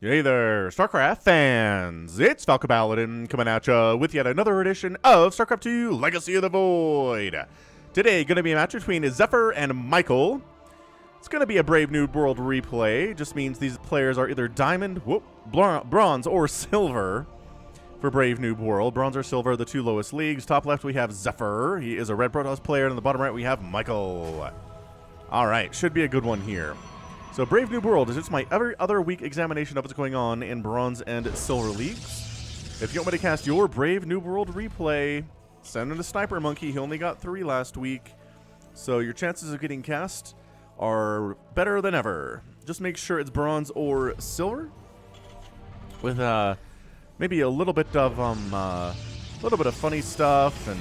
Hey there, StarCraft fans! It's Falcon Paladin coming at ya with yet another edition of StarCraft 2 Legacy of the Void. Today, going to be a match between Zepher and Michael. It's going to be a Brave Noob World replay. Just means these players are either Diamond, Bronze, or Silver for Brave Noob World. Bronze or Silver, the two lowest leagues. Top left, we have Zephyr. He is a Red Protoss player. And on the bottom right, we have Michael. All right, should be a good one here. So Brave Noob World is just my every other week examination of what's going on in Bronze and Silver leagues. If you want me to cast your Brave Noob World replay, send him to Snipermonkey. He only got 3 last week, so your chances of getting cast are better than ever. Just make sure it's Bronze or Silver, with maybe a little bit of funny stuff and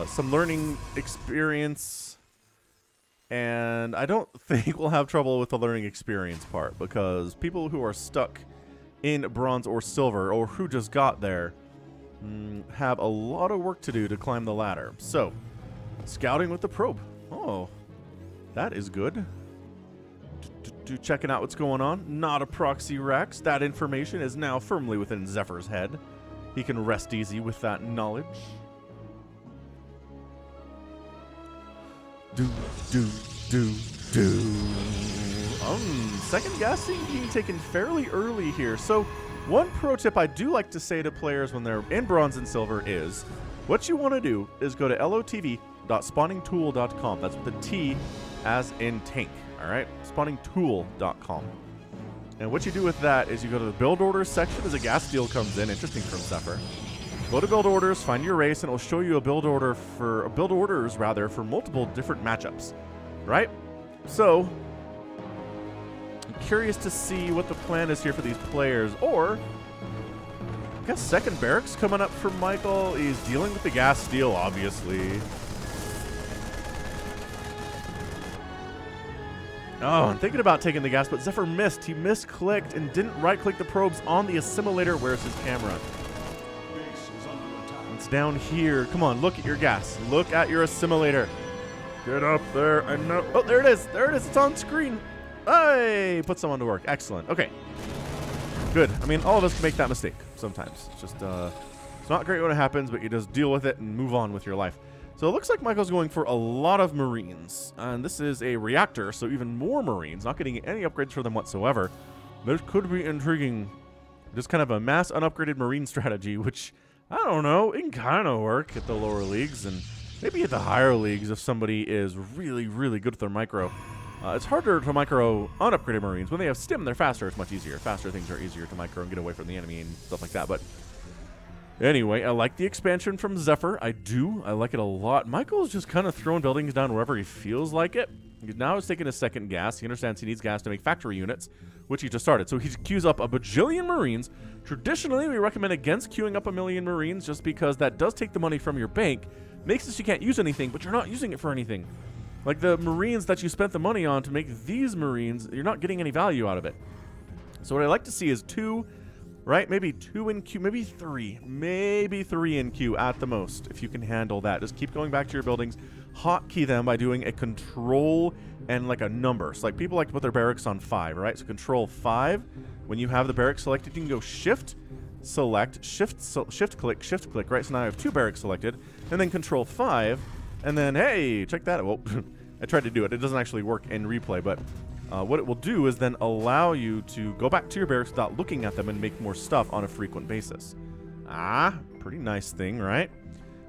some learning experience. And I don't think we'll have trouble with the learning experience part, because people who are stuck in Bronze or Silver, or who just got there, have a lot of work to do to climb the ladder. So, scouting with the probe. Oh, that is good. Checking out what's going on. Not a proxy Rex. That information is now firmly within Zephyr's head. He can rest easy with that knowledge. Second guessing being taken fairly early here. So one pro tip I do like to say to players when they're in Bronze and Silver is, what you want to do is go to lotv.spawningtool.com. That's with a T as in tank. All right, spawningtool.com. And what you do with that is you go to the build orders section as a gas deal comes in. Interesting from Zephyr. Go to build orders, find your race, and it'll show you a build orders for multiple different matchups, right? So, I'm curious to see what the plan is here for these players. Or, I guess second barracks coming up for Michael. He's dealing with the gas steal, obviously. Oh, I'm thinking about taking the gas, but Zephyr missed. He misclicked and didn't right-click the probes on the assimilator. Where's his camera? It's down here. Come on, look at your gas. Look at your assimilator. Get up there. I know. Oh, there it is. There it is. It's on screen. Hey, put someone to work. Excellent. Okay. Good. I mean, all of us can make that mistake sometimes. It's just, it's not great when it happens, but you just deal with it and move on with your life. So it looks like Michael's going for a lot of Marines. And this is a reactor, so even more Marines. Not getting any upgrades for them whatsoever. This could be intriguing. Just kind of a mass unupgraded Marine strategy, which, I don't know, it can kind of work at the lower leagues and maybe at the higher leagues if somebody is really, really good with their micro. It's harder to micro unupgraded Marines. When they have stim, they're faster. It's much easier. Faster things are easier to micro and get away from the enemy and stuff like that. But anyway, I like the expansion from Zephyr. I do. I like it a lot. Michael's just kind of throwing buildings down wherever he feels like it. Now he's taking a second gas. He understands he needs gas to make factory units, which he just started. So he queues up a bajillion Marines. Traditionally, we recommend against queuing up 1,000,000 Marines just because that does take the money from your bank. Makes it so you can't use anything, but you're not using it for anything. Like the Marines that you spent the money on to make these Marines, you're not getting any value out of it. So what I like to see is 2, right? Maybe 2 in queue, maybe 3. Maybe 3 in queue at the most, if you can handle that. Just keep going back to your buildings. Hotkey them by doing a control and like a number. So like people like to put their barracks on 5, right? So control 5. When you have the barracks selected, you can go shift, select, shift click, right? So now I have 2 barracks selected, and then control 5, and then, hey, check that out. Well, I tried to do it. It doesn't actually work in replay, but what it will do is then allow you to go back to your barracks without looking at them and make more stuff on a frequent basis. Pretty nice thing, right?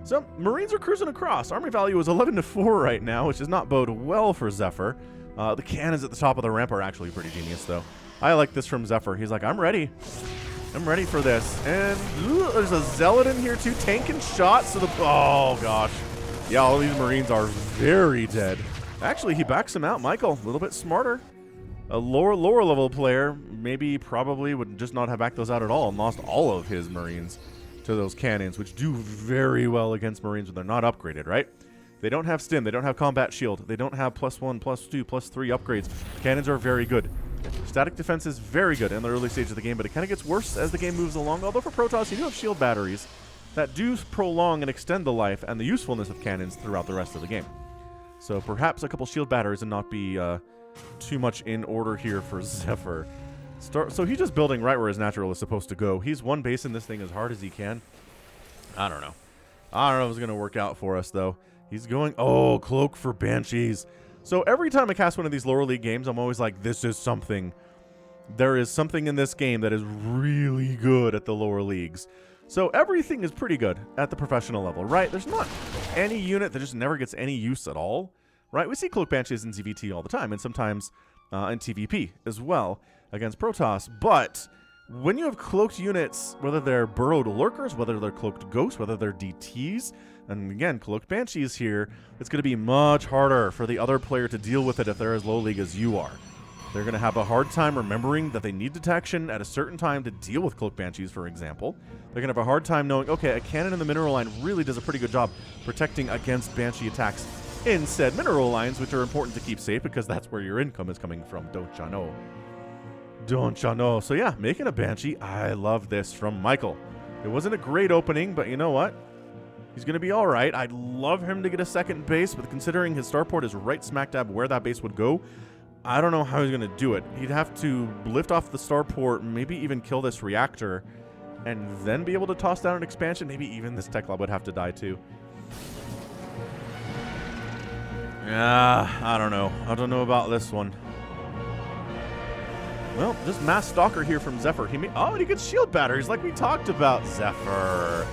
So, Marines are cruising across. Army value is 11-4 right now, which does not bode well for Zephyr. The cannons at the top of the ramp are actually pretty genius, though. I like this from Zephyr. He's like, I'm ready. I'm ready for this. And there's a Zealot in here, too. Tank and shot. So oh, gosh. Yeah, all these Marines are very dead. Actually, he backs him out. Michael, a little bit smarter. A lower level player probably would just not have backed those out at all and lost all of his Marines to those cannons, which do very well against Marines when they're not upgraded, right? They don't have stim, they don't have combat shield, they don't have +1, +2, +3 upgrades. Cannons are very good. Static defense is very good in the early stage of the game, but it kind of gets worse as the game moves along. Although for Protoss, you do have shield batteries that do prolong and extend the life and the usefulness of cannons throughout the rest of the game. So perhaps a couple shield batteries and not be too much in order here for Zephyr. So he's just building right where his natural is supposed to go. He's one base in this thing as hard as he can. I don't know. I don't know if it's going to work out for us, though. He's going... Oh, cloak for Banshees. So every time I cast one of these lower league games, I'm always like, this is something. There is something in this game that is really good at the lower leagues. So everything is pretty good at the professional level, right? There's not any unit that just never gets any use at all, right? We see cloak Banshees in ZVT all the time, and sometimes in TVP as well against Protoss. But when you have cloaked units, whether they're burrowed lurkers, whether they're cloaked ghosts, whether they're DTs, and again, cloaked Banshees here, it's going to be much harder for the other player to deal with it if they're as low league as you are. They're going to have a hard time remembering that they need detection at a certain time to deal with cloaked Banshees, for example. They're going to have a hard time knowing, okay, a cannon in the mineral line really does a pretty good job protecting against Banshee attacks in said mineral lines, which are important to keep safe because that's where your income is coming from, don't ya know? Don't ya know? So yeah, making a Banshee, I love this from Michael. It wasn't a great opening, but you know what? He's going to be all right. I'd love him to get a second base, but considering his starport is right smack dab where that base would go, I don't know how he's going to do it. He'd have to lift off the starport, maybe even kill this reactor, and then be able to toss down an expansion. Maybe even this tech lab would have to die too. Yeah, I don't know. I don't know about this one. Well, just mass stalker here from Zephyr. Oh, and he gets shield batteries like we talked about. Zephyr.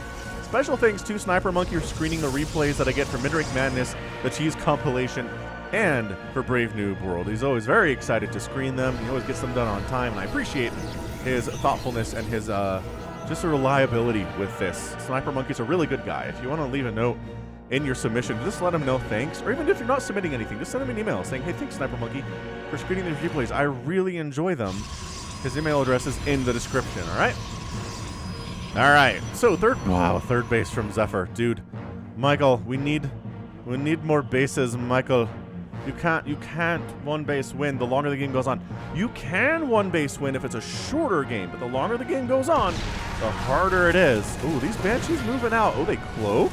Special thanks to Snipermonkey for screening the replays that I get from Midrank Madness, the Cheese compilation, and for Brave Noob World. He's always very excited to screen them. He always gets them done on time, and I appreciate his thoughtfulness and his just a reliability with this. Snipermonkey's a really good guy. If you want to leave a note in your submission, just let him know thanks. Or even if you're not submitting anything, just send him an email saying, hey, thanks, Snipermonkey, for screening these replays. I really enjoy them. His email address is in the description, all right? All right, so third base from Zephyr. Dude, Michael, we need more bases, Michael. You can't one base win the longer the game goes on. You can one base win if it's a shorter game, but the longer the game goes on, the harder it is. Ooh, these Banshees moving out. Oh, they cloak?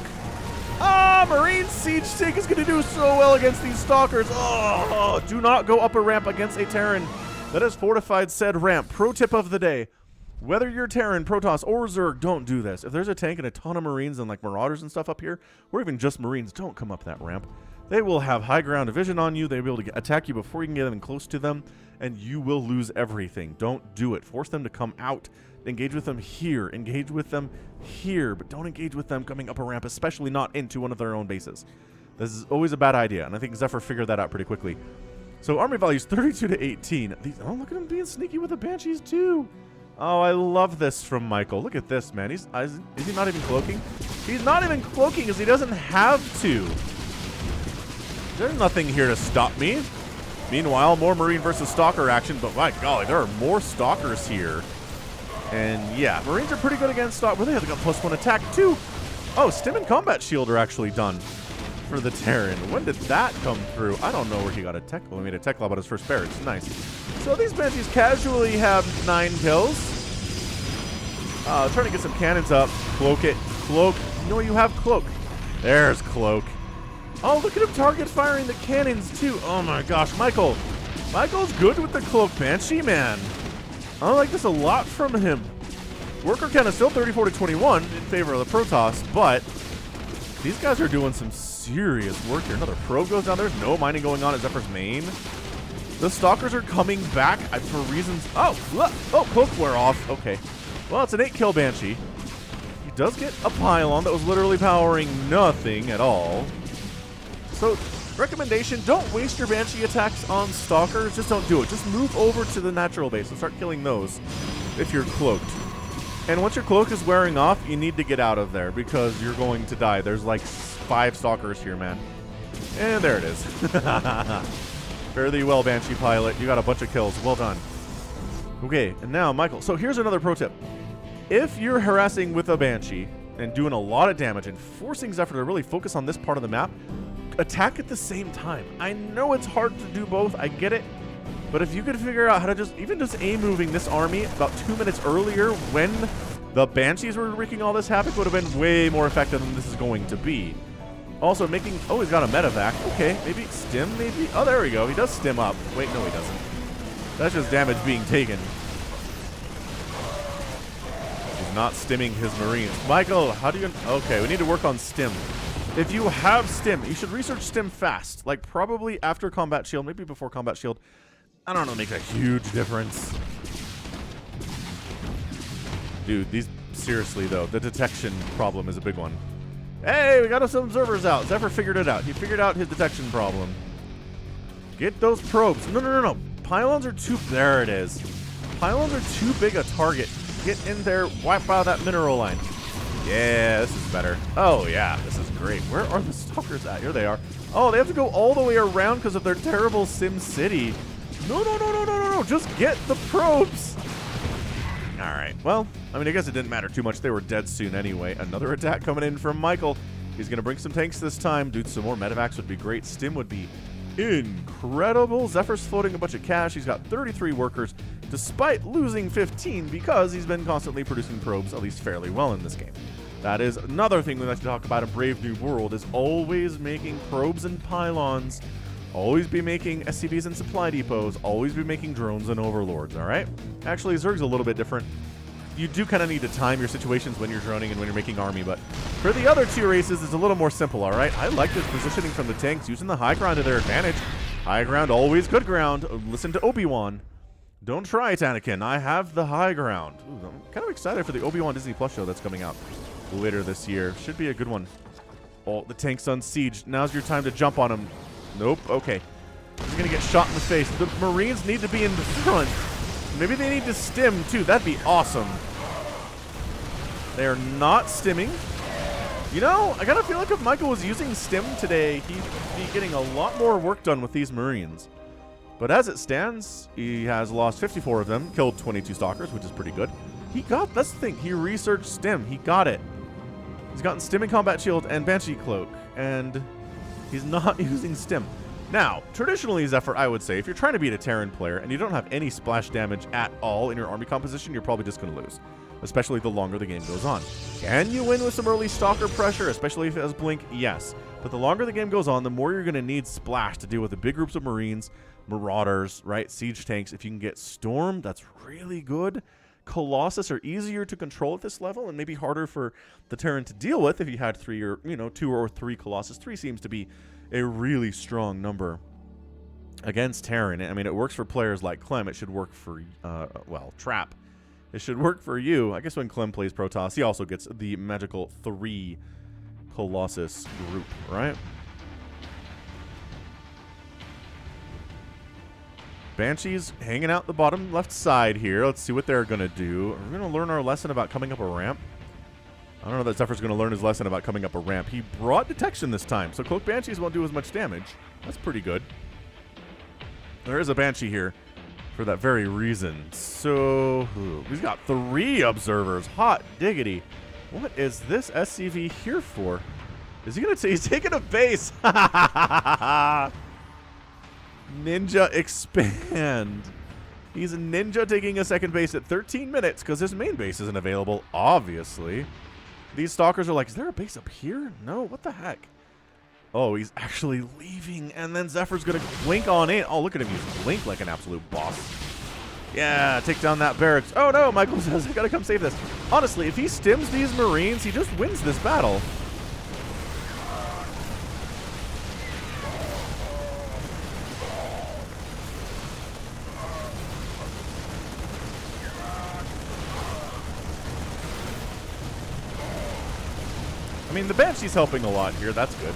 Ah, Marine Siege Tank is going to do so well against these Stalkers. Oh, do not go up a ramp against a Terran that has fortified said ramp. Pro tip of the day. Whether you're Terran, Protoss, or Zerg, don't do this. If there's a tank and a ton of Marines and like Marauders and stuff up here, or even just Marines, don't come up that ramp. They will have high ground vision on you. They'll be able to attack you before you can get even close to them, and you will lose everything. Don't do it. Force them to come out. Engage with them here. Engage with them here, but don't engage with them coming up a ramp, especially not into one of their own bases. This is always a bad idea, and I think Zephyr figured that out pretty quickly. So army value is 32 to 18. Oh, look at him being sneaky with the Banshees too. Oh, I love this from Michael. Look at this, man. Is he not even cloaking? He's not even cloaking because he doesn't have to. There's nothing here to stop me. Meanwhile, more Marine versus Stalker action, but my golly, there are more Stalkers here. And yeah, Marines are pretty good against Stalkers. Well, they have got +1 attack too. Oh, Stim and Combat Shield are actually done for the Terran. When did that come through? I don't know where he got a tech. Well, he made a tech lob on his first barracks. Nice. So these Banshees casually have 9 kills. Trying to get some cannons up. Cloak it. Cloak. No, you have Cloak. There's Cloak. Oh, look at him target firing the cannons too. Oh my gosh, Michael. Michael's good with the Cloak Banshee, man. I like this a lot from him. Worker count is still 34 to 21 in favor of the Protoss, but these guys are doing some serious work here. Another probe goes down. There's no mining going on at Zephyr's main. The Stalkers are coming back for reasons. Oh, look. Oh, Cloak wear off. Okay. Well, it's an 8-kill Banshee. He does get a pylon that was literally powering nothing at all. So, recommendation, don't waste your Banshee attacks on Stalkers. Just don't do it. Just move over to the natural base and start killing those if you're cloaked. And once your cloak is wearing off, you need to get out of there because you're going to die. There's like 5 Stalkers here, man. And there it is. Fare thee well, Banshee pilot. You got a bunch of kills. Well done. Okay, and now, Michael. So here's another pro tip. If you're harassing with a Banshee and doing a lot of damage and forcing Zephyr to really focus on this part of the map, attack at the same time. I know it's hard to do both. I get it. But if you could figure out how to just A moving this army about 2 minutes earlier when the Banshees were wreaking all this havoc would have been way more effective than this is going to be. Also making, oh, he's got a medevac. Okay, maybe stim, maybe. Oh, there we go. He does stim up. Wait, no, he doesn't. That's just damage being taken. not stimming his Marines. Michael, how do you... Okay, we need to work on stim. If you have stim, you should research stim fast. Like, probably after combat shield, maybe before combat shield. I don't know, make a huge difference. Dude, these... Seriously, though, the detection problem is a big one. Hey, we got some observers out. Zephyr figured it out. He figured out his detection problem. Get those probes. No. Pylons are too... There it is. Pylons are too big a target. Get in there, wipe out that mineral line. Yeah, this is better. Oh, yeah, this is great. Where are the stalkers at? Here they are. Oh, they have to go all the way around because of their terrible Sim City. No. Just get the probes. All right. Well, I mean, I guess it didn't matter too much. They were dead soon anyway. Another attack coming in from Michael. He's going to bring some tanks this time. Dude, some more medevacs would be great. Stim would be incredible. Zephyr's floating a bunch of cash. He's got 33 workers, despite losing 15 because he's been constantly producing probes, at least fairly well in this game. That is another thing we like to talk about in Brave New World, is always making probes and pylons. Always be making SCVs and supply depots. Always be making drones and overlords, all right? Actually, Zerg's a little bit different. You do kind of need to time your situations when you're droning and when you're making army, but for the other two races, it's a little more simple, all right? I like this positioning from the tanks, using the high ground to their advantage. High ground, always good ground. Listen to Obi-Wan. Don't try it, Anakin. I have the high ground. Ooh, I'm kind of excited for the Obi-Wan Disney Plus show that's coming out later this year. Should be a good one. Oh, the tank's on siege. Now's your time to jump on him. Nope. Okay. He's going to get shot in the face. The Marines need to be in the front. Maybe they need to stim, too. That'd be awesome. They are not stimming. You know, I kind of feel like if Michael was using stim today, he'd be getting a lot more work done with these Marines. But as it stands, he has lost 54 of them, killed 22 stalkers, which is pretty good. That's the thing. He researched stim. He got it. He's gotten stim and combat shield and Banshee cloak, and he's not using stim. Now, traditionally, Zephyr, I would say, if you're trying to beat a Terran player and you don't have any splash damage at all in your army composition, you're probably just going to lose, especially the longer the game goes on. Can you win with some early stalker pressure, especially if it has blink? Yes. But the longer the game goes on, the more you're going to need splash to deal with the big groups of Marines, Marauders, right? Siege tanks. If you can get Storm, that's really good. Colossus are easier to control at this level and maybe harder for the Terran to deal with if you had 2 or 3 Colossus. 3 seems to be a really strong number against Terran. I mean, it works for players like Clem. It should work for, Trap. It should work for you. I guess when Clem plays Protoss, he also gets the magical 3 Colossus group, right? Banshees hanging out the bottom left side here. Let's see what they're going to do. We're going to learn our lesson about coming up a ramp. I don't know that Zephyr's going to learn his lesson about coming up a ramp. He brought detection this time, so Cloak Banshees won't do as much damage. That's pretty good. There is a Banshee here for that very reason. So, he's got 3 observers. Hot diggity. What is this SCV here for? Is he going to say he's taking a base? Ninja expand. He's a ninja taking a second base at 13 minutes because his main base isn't available, obviously. These stalkers are like, is there a base up here? No, what the heck? Oh, he's actually leaving, and then Zephyr's going to blink on in. Oh, look at him. He's blink like an absolute boss. Yeah, take down that barracks. Oh, no, Michael says, I got to come save this. Honestly, if he stims these Marines, he just wins this battle. I mean, the Banshee's helping a lot here. That's good.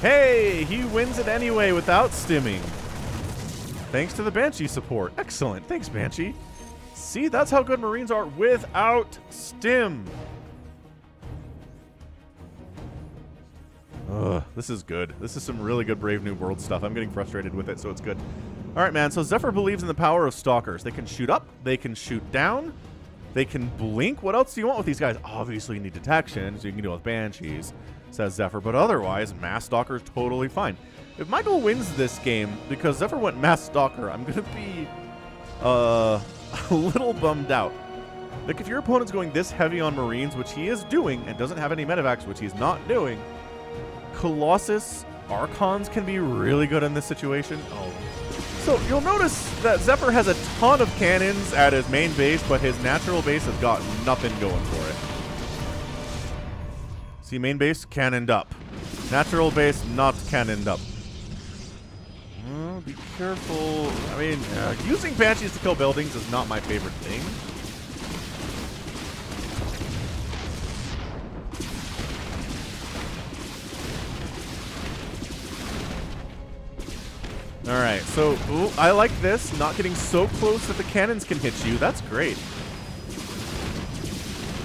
Hey, he wins it anyway without stimming. Thanks to the Banshee support. Excellent. Thanks, Banshee. See, that's how good Marines are without stim. Ugh, this is good. This is some really good Brave New World stuff. I'm getting frustrated with it, so it's good. All right, man. So Zephyr believes in the power of stalkers. They can shoot up. They can shoot down. They can blink. What else do you want with these guys? Obviously, you need detection, so you can deal with Banshees, says Zephyr. But otherwise, Mass Stalker is totally fine. If Michael wins this game, because Zephyr went Mass Stalker, I'm going to be a little bummed out. Like, if your opponent's going this heavy on Marines, which he is doing, and doesn't have any medevacs, which he's not doing, Colossus Archons can be really good in this situation. Oh, So you'll notice that Zephyr has a ton of cannons at his main base, but his natural base has got nothing going for it. See, main base, cannoned up. Natural base, not cannoned up. Be careful. I mean, using Banshees to kill buildings is not my favorite thing. Alright, so ooh, I like this. Not getting so close that the cannons can hit you. That's great.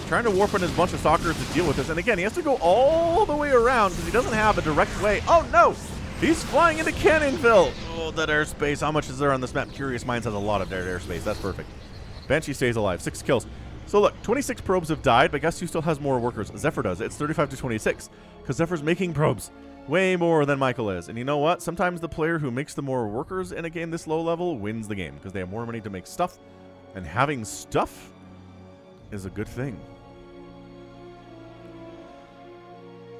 Trying to warp in a bunch of stalkers to deal with this. And again, he has to go all the way around because he doesn't have a direct way. Oh, no! He's flying into Cannonville! Oh, that airspace. How much is there on this map? Curious Minds has a lot of airspace. That's perfect. Banshee stays alive. 6 kills. So look, 26 probes have died, but guess who still has more workers? Zephyr does. It's 35 to 26 because Zephyr's making probes. Way more than Michael is. And you know what? Sometimes the player who makes the more workers in a game this low level wins the game because they have more money to make stuff. And having stuff is a good thing.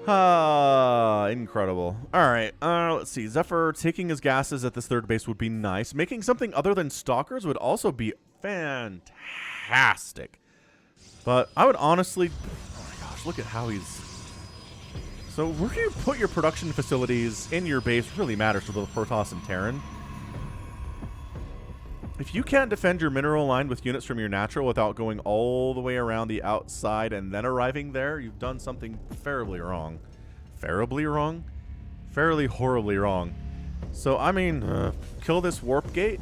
Incredible. Alright, let's see. Zephyr taking his gases at this third base would be nice. Making something other than stalkers would also be fantastic. But I would honestly... Oh my gosh, look at how he's... So where you put your production facilities in your base really matters to both Protoss and Terran. If you can't defend your mineral line with units from your natural without going all the way around the outside and then arriving there, you've done something fairly wrong. Fairly wrong? Fairly horribly wrong. So, I mean, kill this warp gate.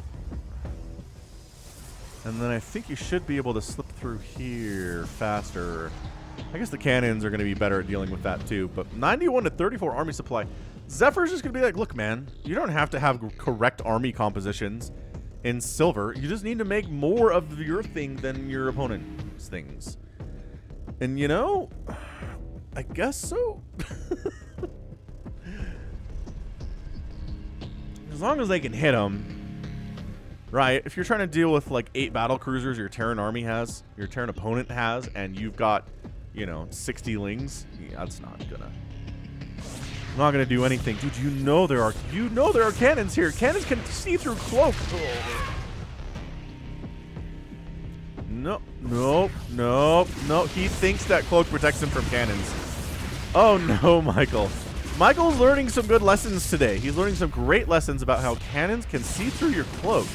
And then I think you should be able to slip through here faster. I guess the cannons are going to be better at dealing with that too. But 91 to 34 army supply. Zephyr's just going to be like, look, man, you don't have to have correct army compositions in silver. You just need to make more of your thing than your opponent's things. And you know, I guess so. As long as they can hit them. Right, if you're trying to deal with like 8 battle cruisers your Terran army has, your Terran opponent has, and you've got, you know, 60 lings, yeah, that's not gonna do anything. Dude, you know there are cannons here. Cannons can see through cloak. No. He thinks that cloak protects him from cannons. Oh no, Michael. Michael's learning some good lessons today. He's learning some great lessons about how cannons can see through your cloak.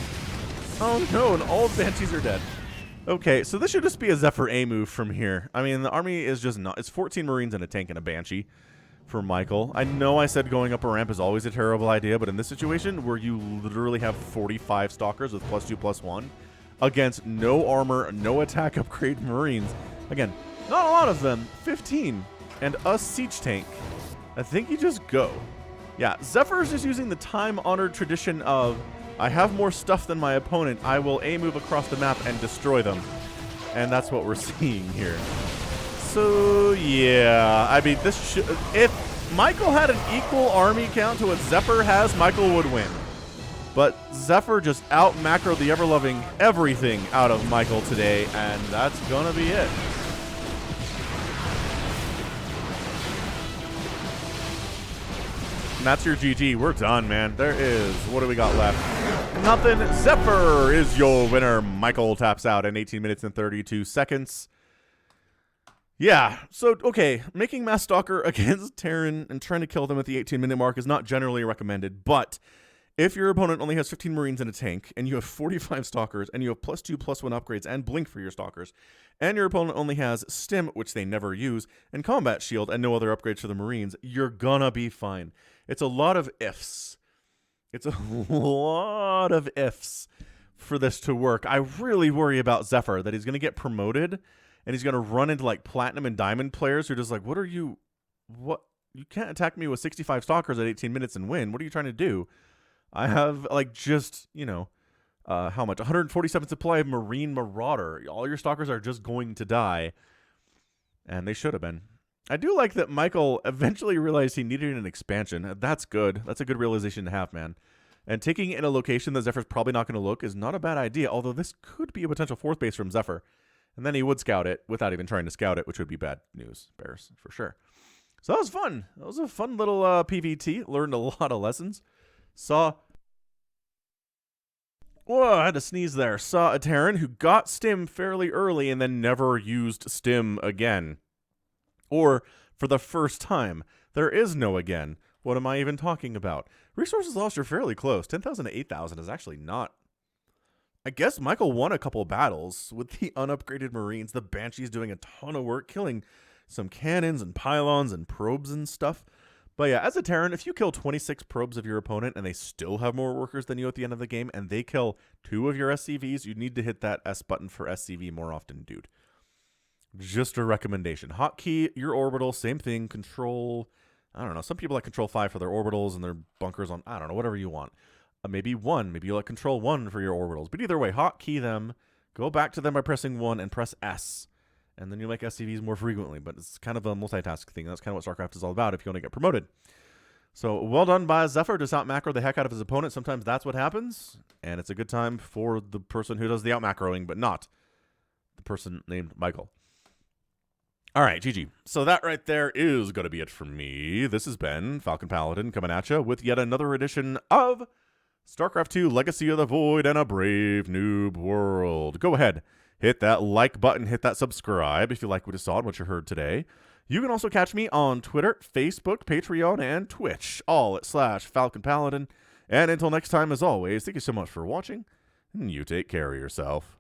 Oh no, and all the Banshees are dead. Okay, so this should just be a Zephyr A move from here. I mean, the army is just not... It's 14 Marines and a tank and a Banshee for Michael. I know I said going up a ramp is always a terrible idea, but in this situation where you literally have 45 Stalkers with +2/+1 against no armor, no attack upgrade Marines. Again, not a lot of them. 15. And a siege tank. I think you just go. Yeah, Zephyr is just using the time-honored tradition of, I have more stuff than my opponent, I will A-move across the map and destroy them. And that's what we're seeing here. So, yeah, I mean, this should... If Michael had an equal army count to what Zephyr has, Michael would win. But Zephyr just out-macroed the ever-loving everything out of Michael today, and that's gonna be it. And that's your GG. We're done, man. There is... What do we got left? Nothing. Zephyr is your winner. Michael taps out in 18 minutes and 32 seconds. Yeah. So, okay. Making Mass Stalker against Terran and trying to kill them at the 18-minute mark is not generally recommended. But if your opponent only has 15 Marines and a tank, and you have 45 Stalkers, and you have +2/+1 upgrades and Blink for your Stalkers, and your opponent only has Stim, which they never use, and Combat Shield, and no other upgrades for the Marines, you're gonna be fine. It's a lot of ifs. It's a lot of ifs for this to work. I really worry about Zephyr, that he's going to get promoted, and he's going to run into, like, Platinum and Diamond players who are just like, what? You can't attack me with 65 Stalkers at 18 minutes and win. What are you trying to do? I have, like, just, you know, how much? 147 supply of Marine Marauder. All your Stalkers are just going to die. And they should have been. I do like that Michael eventually realized he needed an expansion. That's good. That's a good realization to have, man. And taking in a location that Zephyr's probably not going to look is not a bad idea, although this could be a potential 4th base from Zephyr. And then he would scout it without even trying to scout it, which would be bad news, Bears, for sure. So that was fun. That was a fun little PVT. Learned a lot of lessons. Saw Whoa, I had to sneeze there. Saw a Terran who got stim fairly early and then never used stim again. Or, for the first time, there is no again. What am I even talking about? Resources lost are fairly close. 10,000 to 8,000 is actually not. I guess Michael won a couple battles with the unupgraded Marines. The Banshee's doing a ton of work, killing some cannons and pylons and probes and stuff. But yeah, as a Terran, if you kill 26 probes of your opponent and they still have more workers than you at the end of the game, and they kill 2 of your SCVs, you need to hit that S button for SCV more often, dude. Just a recommendation. Hotkey, your orbital, same thing. Control, I don't know. Some people like Control 5 for their orbitals and their bunkers on, I don't know, whatever you want. Maybe 1. Maybe you like Control 1 for your orbitals. But either way, hotkey them. Go back to them by pressing 1 and press S. And then you make SCVs more frequently. But it's kind of a multitask thing. That's kind of what StarCraft is all about if you want to get promoted. So well done by Zephyr. Just out macro the heck out of his opponent. Sometimes that's what happens. And it's a good time for the person who does the out macroing, but not the person named Michael. All right, GG. So that right there is going to be it for me. This has been Falcon Paladin coming at you with yet another edition of StarCraft 2 Legacy of the Void and a Brave Noob World. Go ahead, hit that like button, hit that subscribe if you like what you saw and what you heard today. You can also catch me on Twitter, Facebook, Patreon, and Twitch, all at /Falcon Paladin. And until next time, as always, thank you so much for watching, and you take care of yourself.